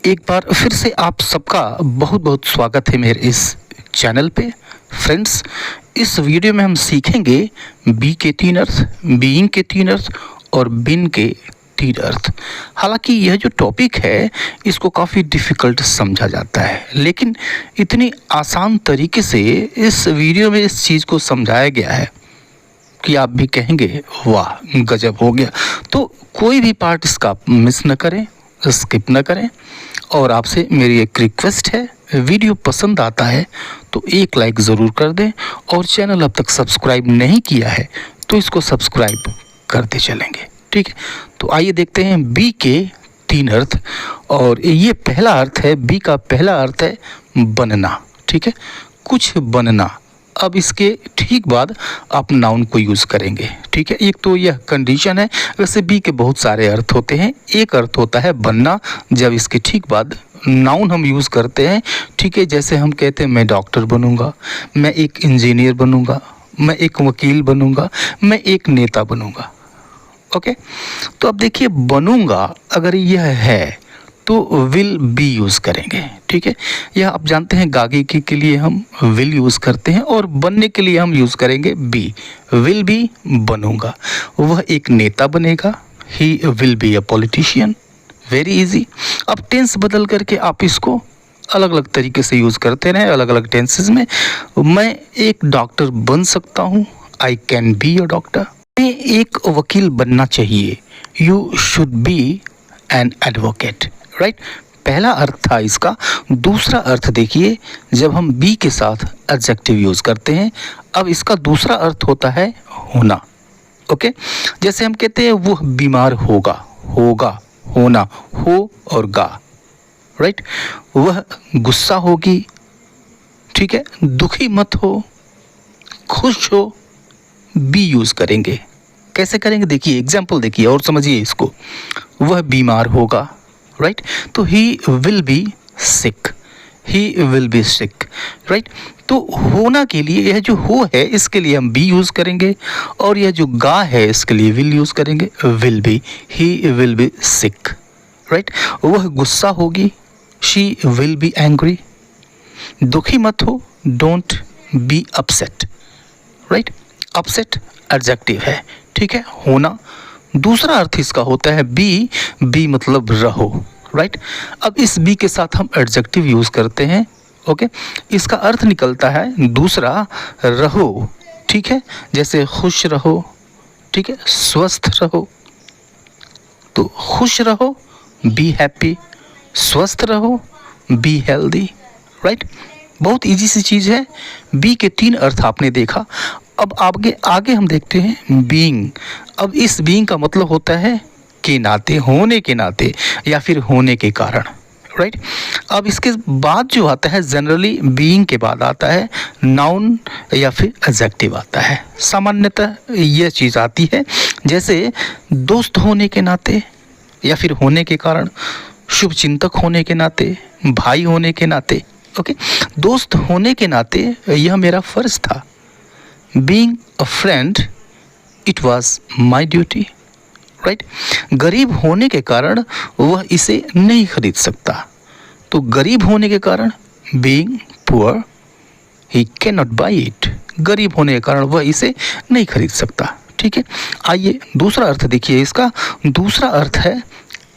एक बार फिर से आप सबका बहुत बहुत स्वागत है मेरे इस चैनल पे। फ्रेंड्स, इस वीडियो में हम सीखेंगे बी के तीन अर्थ, बीइंग के तीन अर्थ और बिन के तीन अर्थ। हालांकि यह जो टॉपिक है इसको काफ़ी डिफ़िकल्ट समझा जाता है, लेकिन इतनी आसान तरीके से इस वीडियो में इस चीज़ को समझाया गया है कि आप भी कहेंगे वाह गजब हो गया। तो कोई भी पार्ट इसका आप मिस न करें, स्किप न करें। और आपसे मेरी एक रिक्वेस्ट है, वीडियो पसंद आता है तो एक लाइक ज़रूर कर दें, और चैनल अब तक सब्सक्राइब नहीं किया है तो इसको सब्सक्राइब करते चलेंगे, ठीक है। तो आइए देखते हैं बी के तीन अर्थ। और ये पहला अर्थ है, बी का पहला अर्थ है बनना, ठीक है, कुछ बनना। अब इसके ठीक बाद आप नाउन को यूज़ करेंगे, ठीक है। एक तो यह कंडीशन है, वैसे बी के बहुत सारे अर्थ होते हैं, एक अर्थ होता है बनना जब इसके ठीक बाद नाउन हम यूज़ करते हैं, ठीक है। जैसे हम कहते हैं मैं डॉक्टर बनूंगा, मैं एक इंजीनियर बनूंगा, मैं एक वकील बनूंगा, मैं एक नेता बनूंगा, ओके। तो अब देखिए बनूंगा अगर यह है तो विल बी यूज़ करेंगे, ठीक है। यह आप जानते हैं गागी के लिए हम विल यूज़ करते हैं, और बनने के लिए हम यूज़ करेंगे बी। विल बी बनूंगा, वह एक नेता बनेगा, he will be a politician. Very easy. अब टेंस बदल करके आप इसको अलग अलग तरीके से यूज़ करते रहें, अलग अलग टेंसेस में। मैं एक डॉक्टर बन सकता हूँ, I can be a doctor. मैं एक वकील बनना चाहिए, you should be an advocate, right. पहला अर्थ था इसका। दूसरा अर्थ देखिए, जब हम बी के साथ एडजेक्टिव यूज़ करते हैं, अब इसका दूसरा अर्थ होता है होना, ओके। जैसे हम कहते हैं वो बीमार होगा, होगा होना, हो और गा, राइट। वह गुस्सा होगी, ठीक है, दुखी मत हो, खुश हो, बी यूज़ करेंगे। कैसे करेंगे देखिए, एग्जाम्पल देखिए और समझिए इसको। वह बीमार होगा, राइट, तो he will be sick, he will be sick, right. तो होना के लिए यह जो हो है इसके लिए हम बी यूज़ करेंगे, और यह जो गा है इसके लिए विल यूज़ करेंगे, will be, he will be sick, right. वह गुस्सा होगी, शी विल बी एंग्री। दुखी मत हो, don't be upset, right. Upset adjective है, ठीक है। होना दूसरा अर्थ इसका होता है बी, बी मतलब रहो, राइट। अब इस बी के साथ हम एडजेक्टिव यूज़ करते हैं, ओके। इसका अर्थ निकलता है दूसरा रहो, ठीक है। जैसे खुश रहो, ठीक है, स्वस्थ रहो। तो खुश रहो, बी हैप्पी, स्वस्थ रहो, बी हेल्दी, राइट। बहुत इजी सी चीज़ है। बी के तीन अर्थ आपने देखा। अब आगे आगे हम देखते हैं बीइंग। अब इस बीइंग का मतलब होता है के नाते, होने के नाते, या फिर होने के कारण, राइट। अब इसके बाद जो आता है, जनरली बीइंग के बाद आता है नाउन या फिर एडजेक्टिव आता है। सामान्यतः यह चीज़ आती है, जैसे दोस्त होने के नाते, या फिर होने के कारण, शुभ चिंतक होने के नाते, भाई होने के नाते, ओके। दोस्त होने के नाते यह मेरा फ़र्ज़ था। Being a friend, it was my duty, right? गरीब होने के कारण वह इसे नहीं खरीद सकता, तो गरीब होने के कारण being poor, he cannot buy it. गरीब होने के कारण वह इसे नहीं खरीद सकता, ठीक है। आइए दूसरा अर्थ देखिए। इसका दूसरा अर्थ है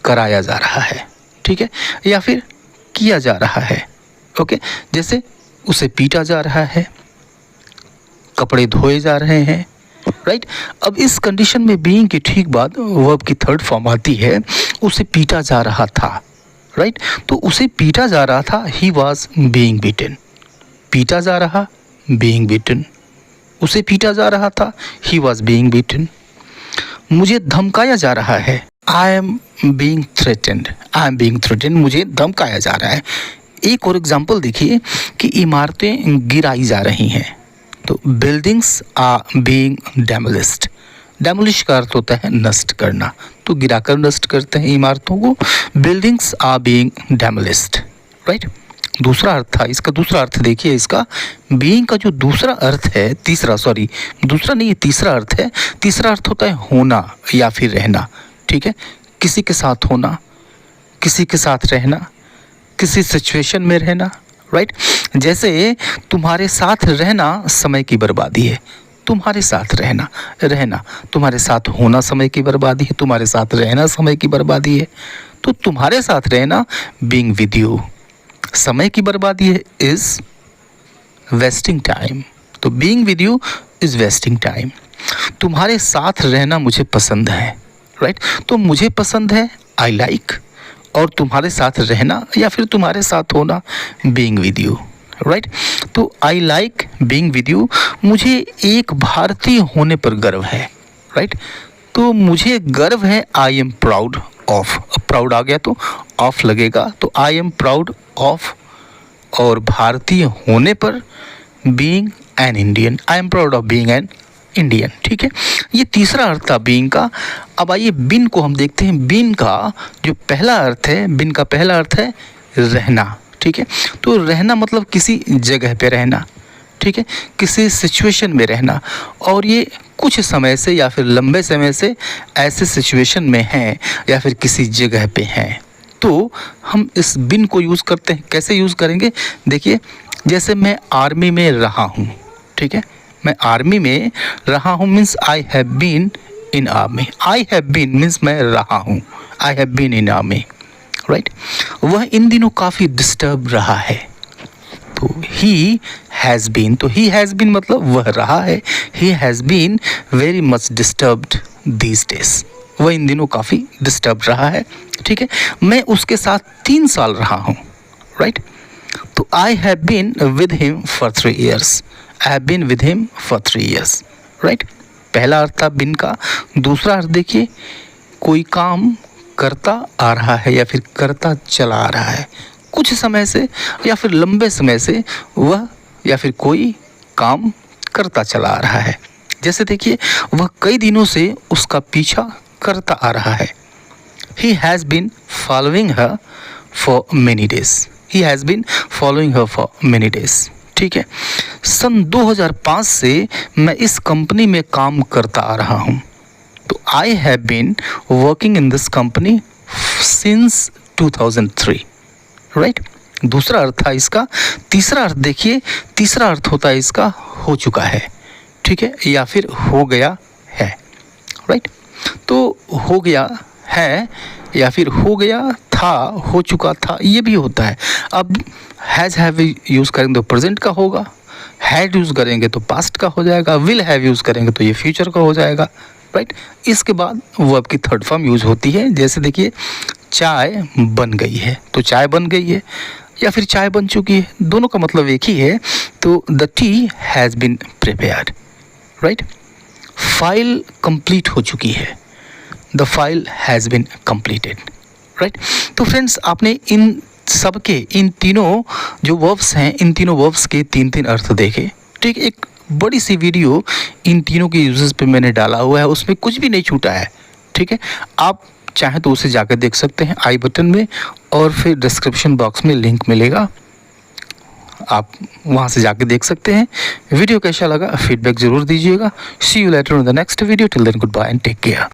कराया जा रहा है, ठीक है, या फिर किया जा रहा है, ओके। जैसे उसे पीटा जा रहा है, कपड़े धोए जा रहे हैं, राइट। अब इस कंडीशन में बीइंग के ठीक बाद वर्ब की थर्ड फॉर्म आती है, उसे पीटा जा रहा था, राइट। तो उसे पीटा जा रहा था, ही वॉज बीइंग बीटन। पीटा जा रहा, बीइंग बीटन। उसे पीटा जा रहा था, ही वॉज बीइंग बीटन। मुझे धमकाया जा रहा है, I am being threatened, I am being threatened, मुझे धमकाया जा रहा है। एक और एग्जाम्पल देखिए कि इमारतें गिराई जा रही हैं, तो बिल्डिंग्स आर बीइंग डेमोलिश्ड। डेमोलिश का अर्थ होता है नष्ट करना, तो गिराकर नष्ट करते हैं इमारतों को। Buildings are being demolished, right. दूसरा अर्थ था इसका। दूसरा अर्थ देखिए इसका, बीइंग का जो दूसरा अर्थ है, दूसरा नहीं, तीसरा अर्थ है। तीसरा अर्थ होता है होना या फिर रहना, ठीक है। किसी के साथ होना, किसी के साथ रहना, किसी सिचुएशन में रहना, राइट। जैसे तुम्हारे साथ रहना समय की बर्बादी है, तुम्हारे साथ रहना तुम्हारे साथ होना समय की बर्बादी है, तुम्हारे साथ रहना समय की बर्बादी है। तो तुम्हारे साथ रहना बीइंग विद यू समय की बर्बादी है, इज वेस्टिंग टाइम। तो being with you is wasting time. तुम्हारे साथ रहना मुझे पसंद है, राइट। तो मुझे पसंद है, आई लाइक, और तुम्हारे साथ रहना या फिर तुम्हारे साथ होना बीइंग विद यू, राइट। तो I like being with you, मुझे एक भारतीय होने पर गर्व है, राइट। तो मुझे गर्व है, I am proud of, proud आ गया तो ऑफ लगेगा, तो आई एम प्राउड ऑफ, और भारतीय होने पर being an Indian, I am proud of being an Indian, ठीक है। ये तीसरा अर्थ था बीइंग का। अब आइए बिन को हम देखते हैं। बिन का जो पहला अर्थ है, बिन का पहला अर्थ है रहना, ठीक है। तो रहना मतलब किसी जगह पे रहना, ठीक है, किसी सिचुएशन में रहना, और ये कुछ समय से या फिर लंबे समय से ऐसे सिचुएशन में हैं या फिर किसी जगह पे हैं। तो हम इस बिन को यूज़ करते हैं। कैसे यूज़ करेंगे? देखिए, जैसे मैं आर्मी में रहा हूँ, ठीक है, मैं आर्मी में रहा हूँ means I have been in army. I have been means मैं रहा हूँ, I have been in army, right. वह इन दिनों काफ़ी डिस्टर्ब रहा है, तो ही हैज़ बीन, तो ही हैज़ बीन मतलब वह रहा है, he has been very much disturbed these days, वह इन दिनों काफ़ी डिस्टर्ब रहा है, ठीक है। मैं उसके साथ 3 साल रहा हूँ, राइट। तो I have been with him for 3 years, I have been with him for 3 years, right. पहला अर्थ था बिन का। दूसरा अर्थ देखिए, कोई काम करता आ रहा है या फिर करता चला आ रहा है, कुछ समय से या फिर लंबे समय से वह या फिर कोई काम करता चला आ रहा है। जैसे देखिए, वह कई दिनों से उसका पीछा करता आ रहा है। He has been following her for many days. He has been following her for many days. ठीक है। सन 2005 से मैं इस कंपनी में काम करता आ रहा हूँ। तो I have been working in this company since 2003. Right. दूसरा अर्थ था इसका। तीसरा अर्थ देखिए, तीसरा अर्थ होता है इसका हो चुका है, ठीक है, या फिर हो गया है, राइट। तो हो गया है या फिर हो गया था, हो चुका था, ये भी होता है। अब हैज़ हैव यूज़ करेंगे तो प्रेजेंट का होगा, हैड यूज़ करेंगे तो पास्ट का हो जाएगा, विल हैव यूज़ करेंगे तो ये फ्यूचर का हो जाएगा, राइट। इसके बाद वर्ब की थर्ड फॉर्म यूज़ होती है। जैसे देखिए, चाय बन गई है, तो चाय बन गई है या फिर चाय बन चुकी है, दोनों का मतलब एक ही है। तो the tea has been prepared, right. File complete हो चुकी है, the file has been completed, right. तो फ्रेंड्स, आपने इन सबके, इन तीनों जो वर्ब्स हैं, इन तीनों वर्ब्स के 3-3 अर्थ देखे, ठीक। एक बड़ी सी वीडियो इन तीनों के यूजेस पे मैंने डाला हुआ है, उसमें कुछ भी नहीं छूटा है, ठीक है। आप चाहें तो उसे जाकर देख सकते हैं आई बटन में, और फिर डिस्क्रिप्शन बॉक्स में लिंक मिलेगा, आप वहां से जाके देख सकते हैं। वीडियो कैसा लगा फीडबैक ज़रूर दीजिएगा। See you later in the next video. Till then good bye and take care.